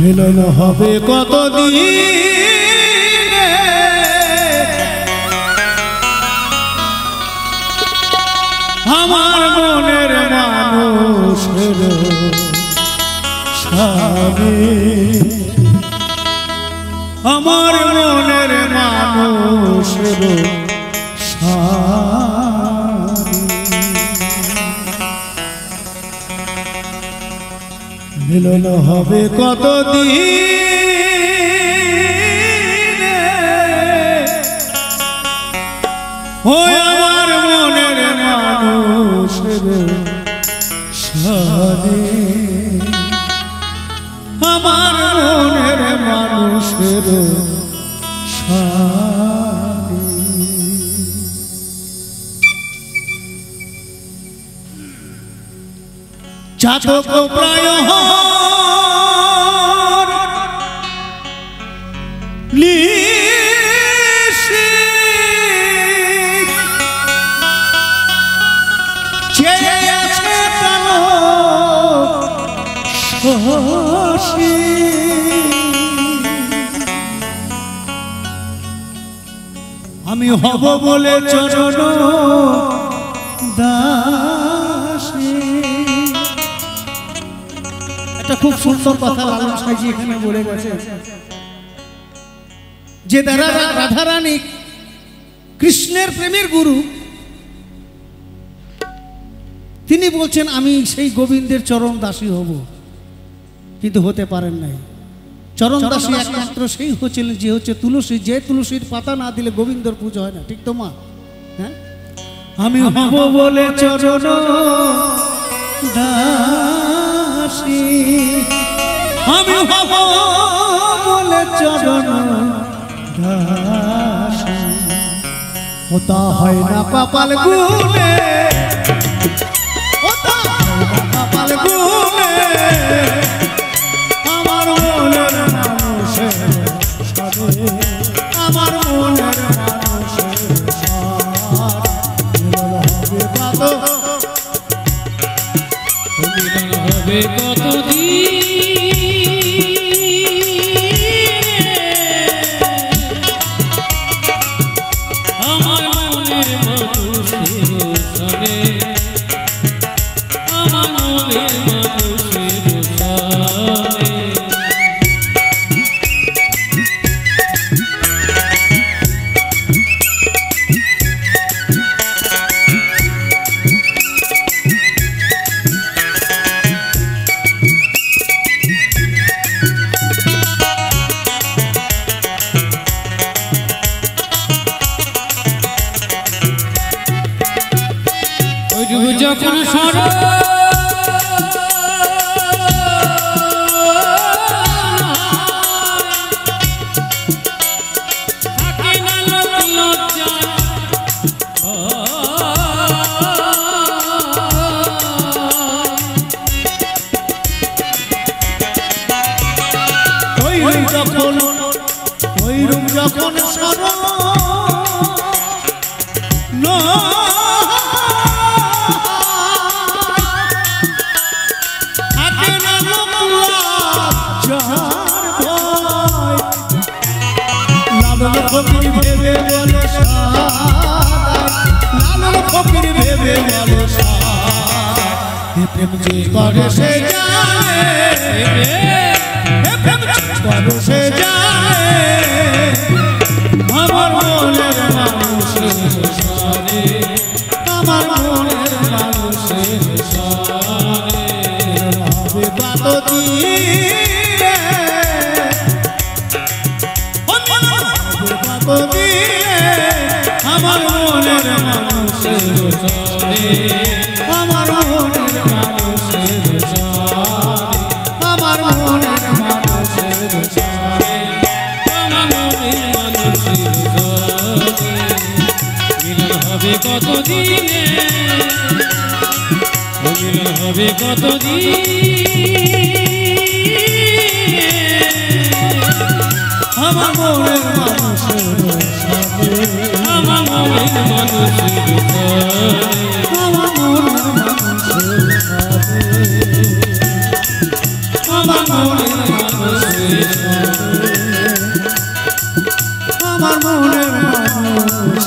মিলন হবে কতদিন আমার মনের মানুষের সাথে আমার মনের মানুষের সাথে মিলন হবে কতদিন ওই আমার মনের মানুষের সাথে আমার মনের মানুষের সাথে চাতক প্রায় আমি হব বলে চরণ দাসী। এটা খুব সুন্দর কথা লালন সাইজি এখানে বলে গেছে যে রাধারানী কৃষ্ণের প্রেমের গুরু, তিনি বলছেন আমি সেই গোবিন্দের চরণ দাসী হব, কিন্তু হতে পারেন নাই। চরণ দাসী একমাত্র সেই হচ্ছিলেন যে হচ্ছে তুলসী, যে তুলসীর পাতা না দিলে গোবিন্দর পুজো হয় না, ঠিক তো মা? হ্যাঁ, আমি হব বলে চরণ দাসী, আমি হব বলে চরণ দাসী, ওটা হয় না কপাল গুনে, ওটা হয় না কপাল গুনে আমার মনের মানুষের সাথে, আমার মনের মানুষের সাথে মিলন হবে কতদিন আমার মনের মানুষের সাথে, আমার মনের মানুষের সাথে। যখন সরো থাকে না লজ্জা, ওই রূপ যখন সরো ফকির ভেবে বলো লালন ফকির ভেবে বলো প্রেম যে করে সে জানে, প্রেম করে সে জানে আমার মনের মানুষের সাথে, আমার মনের মানুষের সাথে হবে কতদিন আমার মনের মানুষের সাথে, আমার মনের মানুষের সাথে, আমার মনের মানুষের সাথে, আমার মনের মানুষের সাথে মিলন হবে কতদিনে, মিলন হবে কতদিন আমার মনের মানুষের সাথে, আমার মনের মানুষের সাথে, আমার মনের মানুষের সাথে, আমার মনের মানুষের আমার মনের মানুষ